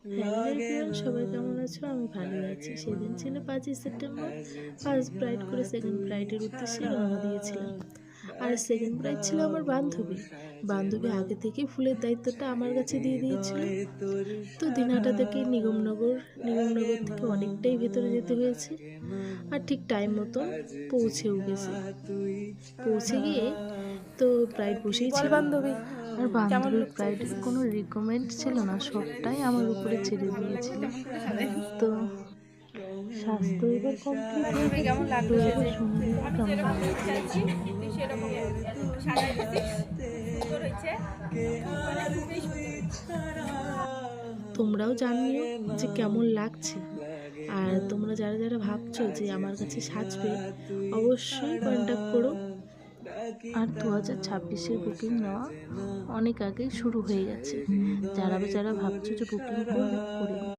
Hello everyone, সবাই কেমন আছো? আমি ভালো আছি। সেদিন ছিল 5ই সেপ্টেম্বর। ফার্স্ট ব্রাইড করে সেকেন্ড ব্রাইডের উদ্দেশ্যে রওনা দিয়েছিলাম। আর সেকেন্ড ব্রাইড ছিল আমার বান্ধবী। বান্ধবী আগে থেকেই ফুলের দায়িত্বটা আমার কাছে দিয়ে দিয়েছিল। তো দিনহাটা থেকে নিগমনগর থেকে অনেকটাই ভেতরে যেতে হয়েছে। আর ঠিক টাইম মতন পৌঁছেও গেছি। পৌঁছে গিয়ে তো ব্রাইড বসেই ছিল। বান্ধবী আর কেমন বান্ধবীর লাগছে? ব্রাইডের কোনো রিকমেন্ড ছিল না, সবটাই আমার উপরে ছেড়ে দিয়েছিল। তো স্বাস্থ্য এবার কমপ্লিট হয়ে বান্ধবী গেছে। কেমন তো লাগলো এবার সেজে? শুনে নিই আমি কেমন যেরকম লুক লাগছে। চাইছি তুই সেরকমই সাজাই দিছিস। সুন্দর হয়েছে, মানে খুবই সুন্দর হয়েছে। তোমরাও জানিও যে কেমন লাগছে। আর তোমরা যারা যারা ভাবছো যে আমার কাছে সাজবে, অবশ্যই কন্ট্যাক্ট করো। আর 2026-এর বুকিং নেওয়া অনেক আগেই শুরু হয়ে গেছে। যারা যারা ভাবছো যে বুকিং করবে, করে নিও।